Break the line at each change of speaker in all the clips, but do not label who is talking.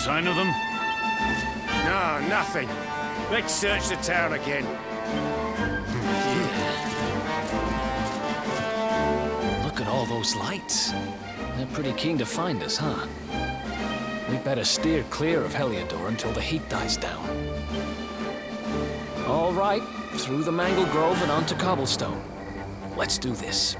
sign of them?
No, nothing. Let's search the town again.
Look at all those lights. They're pretty keen to find us, huh? We better steer clear of Heliodor until the heat dies down. All right, through the Manglegrove and onto Cobblestone. Let's do this.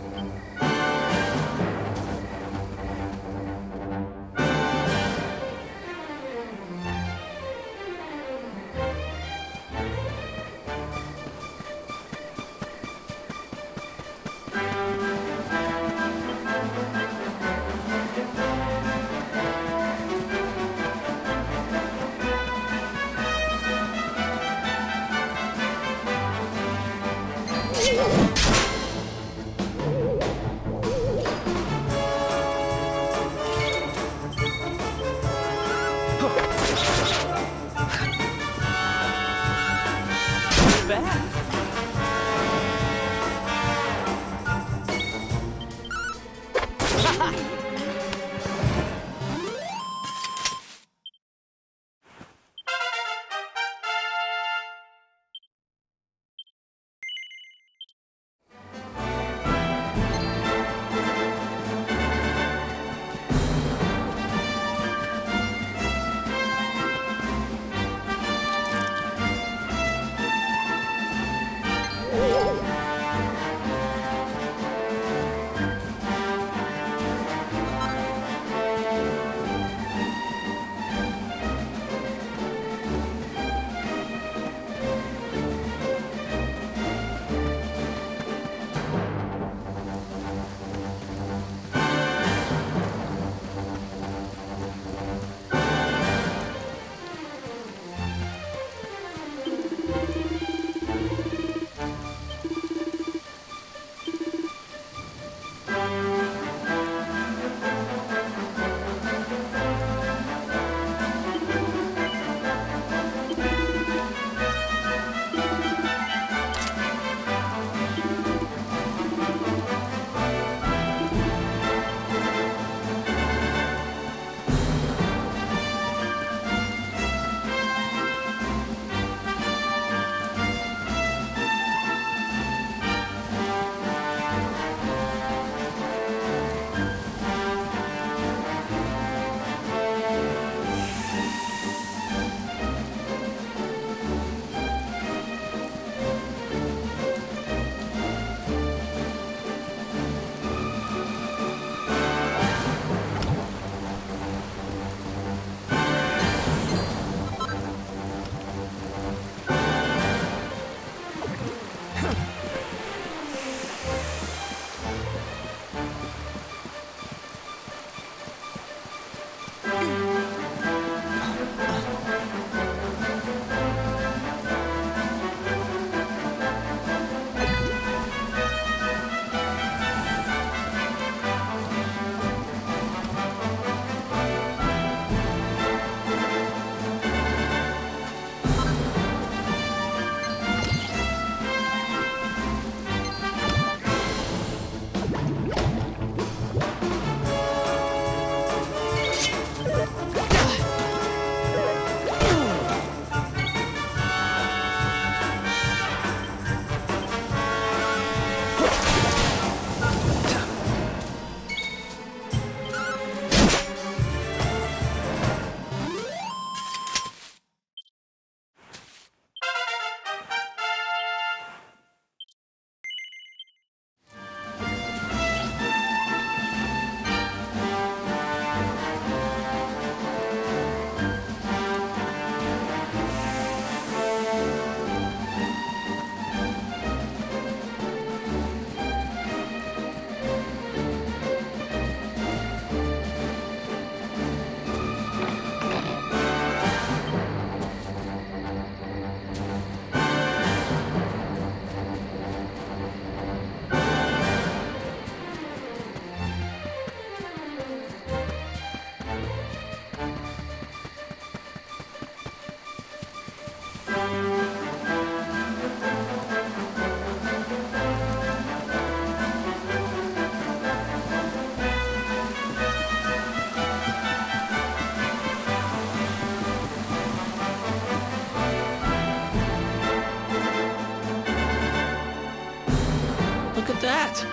Look at that!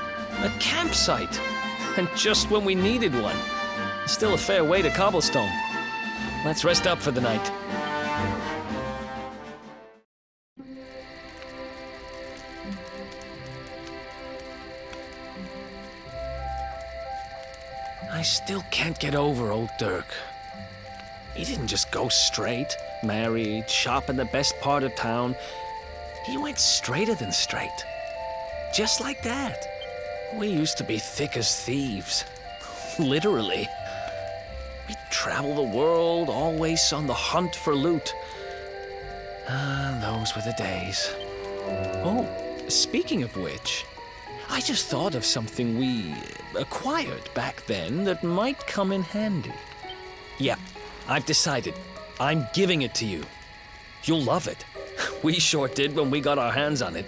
A campsite! And just when we needed one. Still a fair way to Cobblestone. Let's rest up for the night. I still can't get over old Dirk. He didn't just go straight, married, shop in the best part of town. He went straighter than straight. Just like that. We used to be thick as thieves. Literally. We'd travel the world, always on the hunt for loot. Those were the days. Oh, speaking of which, I just thought of something we acquired back then that might come in handy. Yeah, I've decided. I'm giving it to you. You'll love it. We sure did when we got our hands on it.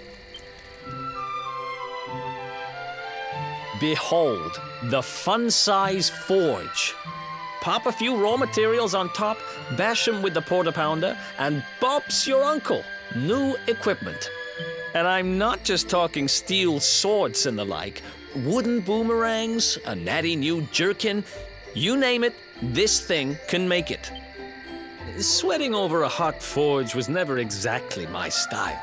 Behold, the fun-size forge. Pop a few raw materials on top, bash 'em with the porta-pounder, and Bob's your uncle. New equipment. And I'm not just talking steel swords and the like. Wooden boomerangs, a natty new jerkin. You name it, this thing can make it. Sweating over a hot forge was never exactly my style.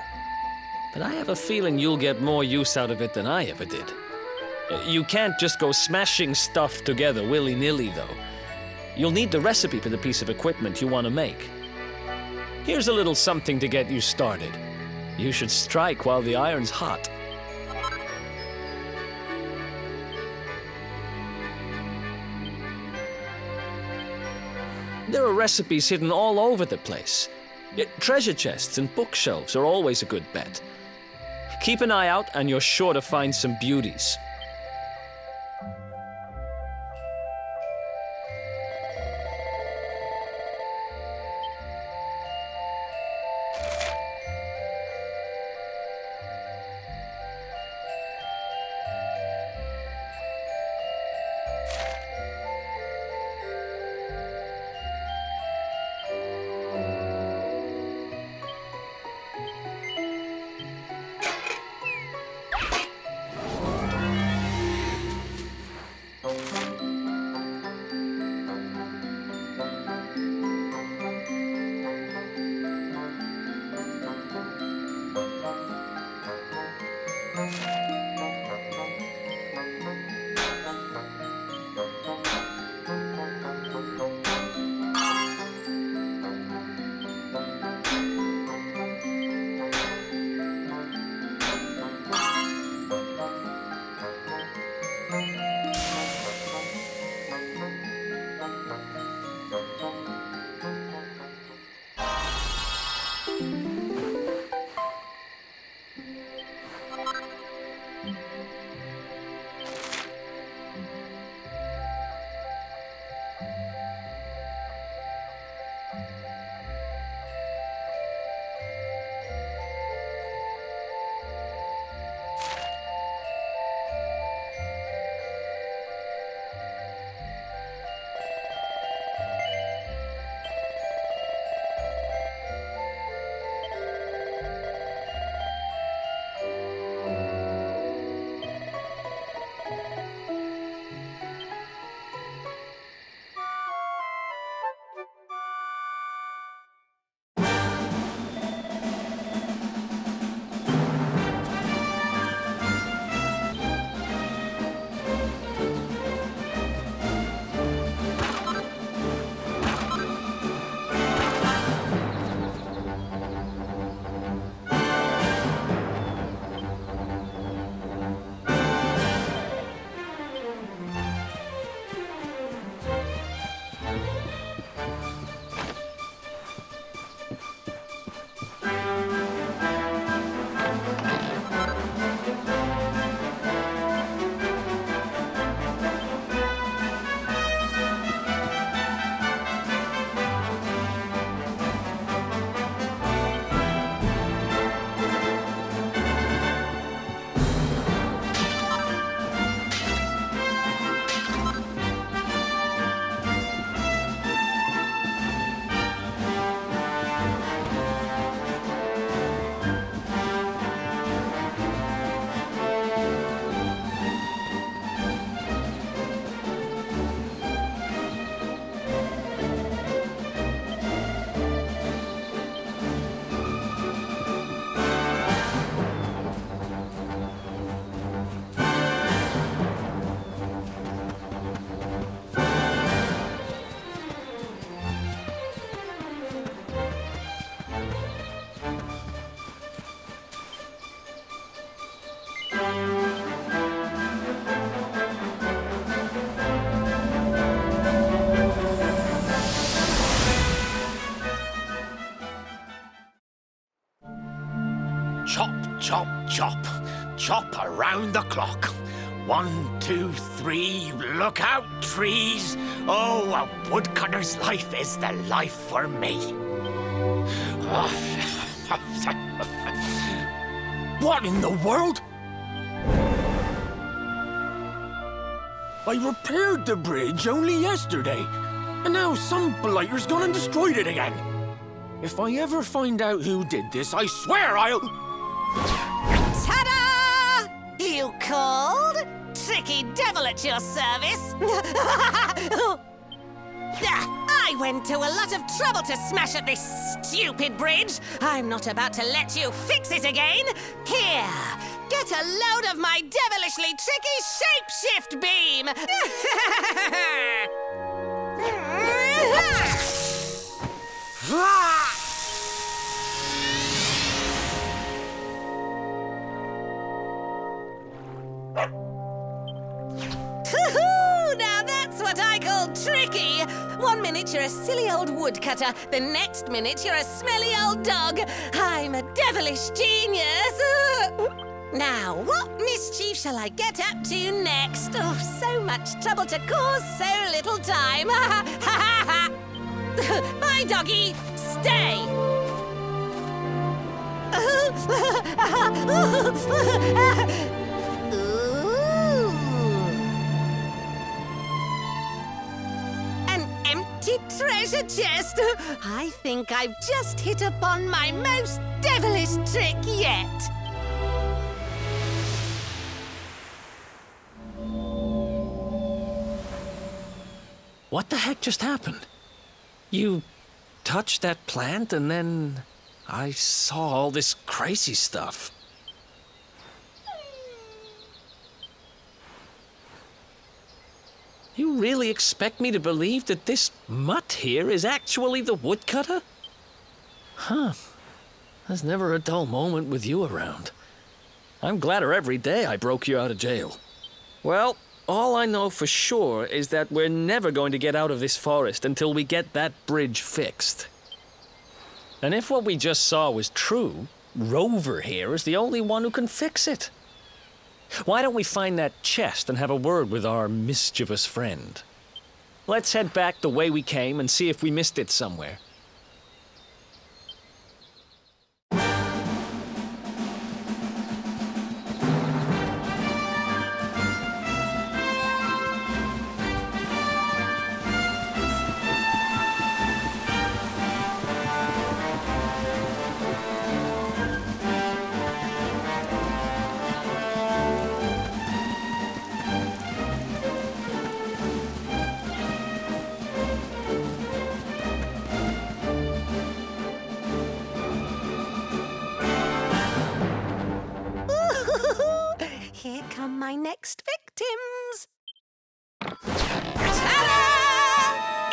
But I have a feeling you'll get more use out of it than I ever did. You can't just go smashing stuff together willy-nilly, though. You'll need the recipe for the piece of equipment you want to make. Here's a little something to get you started. You should strike while the iron's hot. There are recipes hidden all over the place. Treasure chests and bookshelves are always a good bet. Keep an eye out and you're sure to find some beauties.
round the clock. 1, 2, 3, look out, trees. Oh, a woodcutter's life is the life for me.
What in the world? I repaired the bridge only yesterday, and now some blighter's gone and destroyed it again. If I ever find out who did this, I swear I'll...
Ta-da! You called? Tricky devil at your service. I went to a lot of trouble to smash at this stupid bridge. I'm not about to let you fix it again. Here, get a load of my devilishly tricky shapeshift beam. Now that's what I call tricky. 1 minute you're a silly old woodcutter, the next minute you're a smelly old dog. I'm a devilish genius. Now, what mischief shall I get up to next? Oh, so much trouble to cause so little time. Bye, doggy. Stay. Treasure chest! I think I've just hit upon my most devilish trick yet.
What the heck just happened? You touched that plant and then I saw all this crazy stuff. You really expect me to believe that this mutt here is actually the woodcutter? Huh. There's never a dull moment with you around. I'm gladder every day I broke you out of jail. Well, all I know for sure is that we're never going to get out of this forest until we get that bridge fixed. And if what we just saw was true, Rover here is the only one who can fix it. Why don't we find that chest and have a word with our mischievous friend? Let's head back the way we came and see if we missed it somewhere.
Here come my next victims. Ta-da!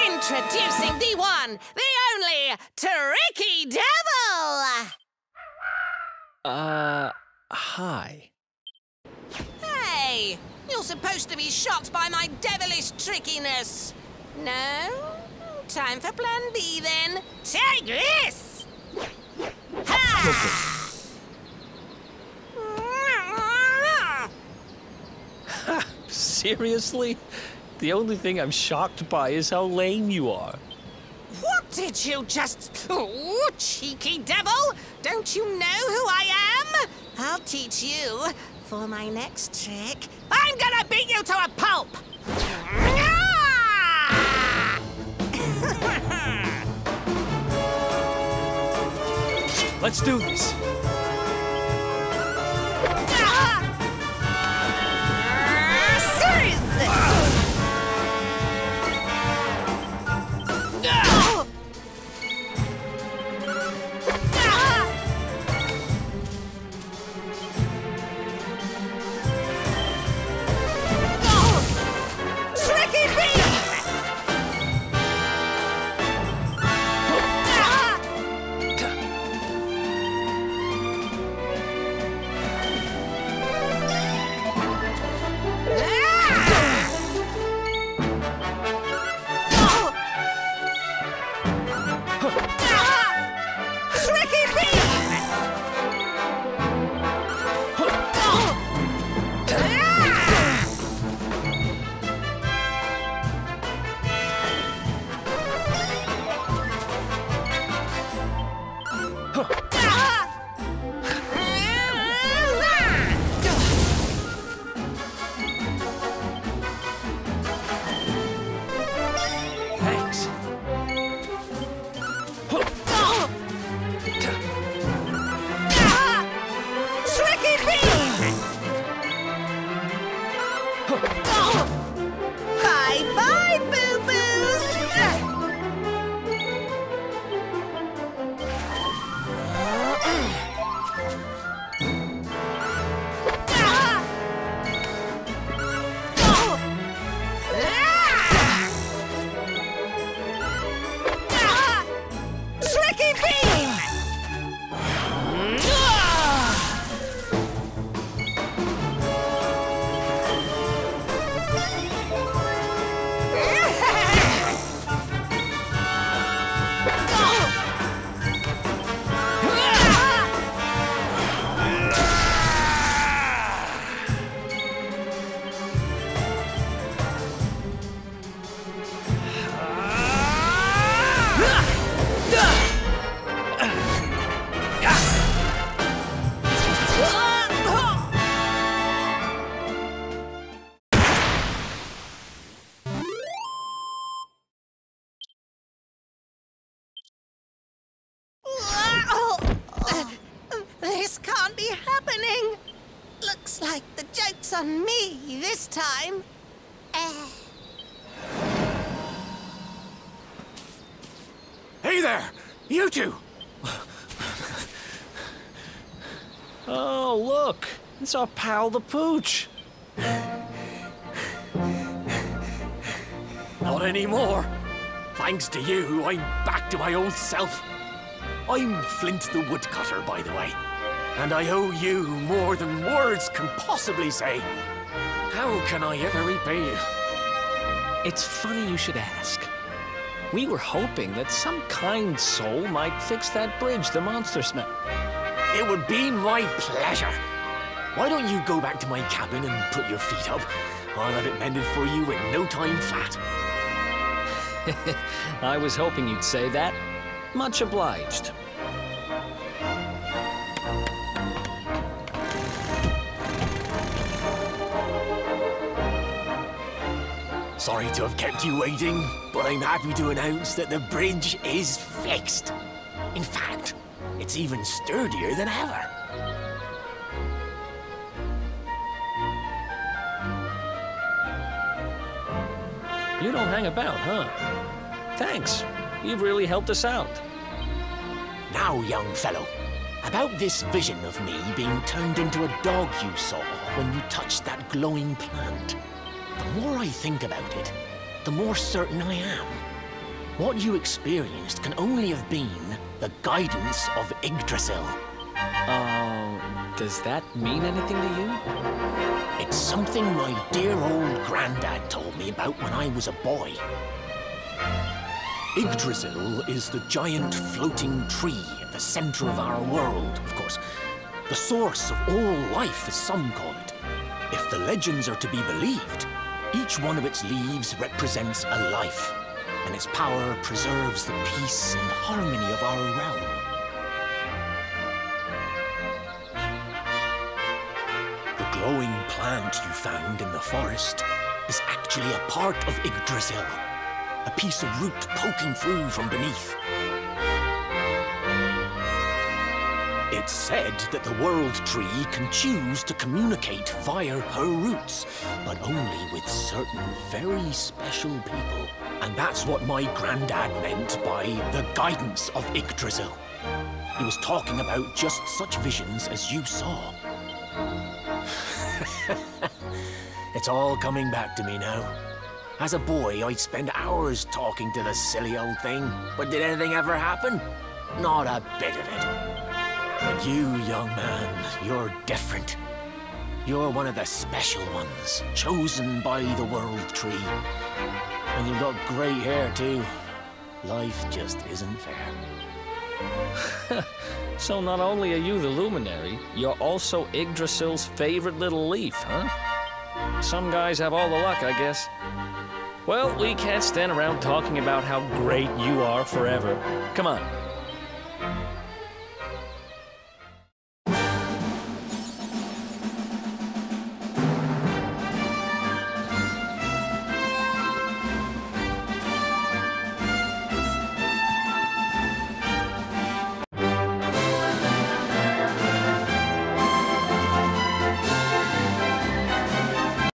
Introducing the one, the only, Tricky Devil!
Hi.
Hey, you're supposed to be shocked by my devilish trickiness. No? Time for plan B then. Take this! Ha!
Seriously? The only thing I'm shocked by is how lame you are.
What did you just... Oh, cheeky devil! Don't you know who I am? I'll teach you. For my next trick, I'm gonna beat you to a pulp!
Let's do this.
Bye-bye, boo-boos! Tricky beam! This can't be happening. Looks like the joke's on me this time.
Hey there! You two!
Oh, look! It's our pal the Pooch.
Not anymore. Thanks to you, I'm back to my old self. I'm Flint the Woodcutter, by the way. And I owe you more than words can possibly say. How can I ever repay you?
It's funny you should ask. We were hoping that some kind soul might fix that bridge the monster smashed.
It would be my pleasure. Why don't you go back to my cabin and put your feet up? I'll have it mended for you in no time flat.
I was hoping you'd say that. Much obliged.
Sorry to have kept you waiting, but I'm happy to announce that the bridge is fixed. In fact, it's even sturdier than ever.
You don't hang about, huh? Thanks. You've really helped us out.
Now, young fellow, about this vision of me being turned into a dog you saw when you touched that glowing plant. The more I think about it, the more certain I am. What you experienced can only have been the guidance of Yggdrasil.
Does that mean anything to you?
It's something my dear old granddad told me about when I was a boy. Yggdrasil is the giant floating tree at the center of our world, of course. The source of all life, as some call it. If the legends are to be believed, each one of its leaves represents a life, and its power preserves the peace and harmony of our realm. The glowing plant you found in the forest is actually a part of Yggdrasil, a piece of root poking through from beneath. It's said that the World Tree can choose to communicate via her roots, but only with certain very special people. And that's what my granddad meant by the guidance of Yggdrasil. He was talking about just such visions as you saw. It's all coming back to me now. As a boy, I'd spend hours talking to the silly old thing, but did anything ever happen? Not a bit of it. But you, young man, you're different. You're one of the special ones, chosen by the World Tree. And you've got great hair, too. Life just isn't fair.
So not only are you the luminary, you're also Yggdrasil's favorite little leaf, huh? Some guys have all the luck, I guess. Well, we can't stand around talking about how great you are forever. Come on,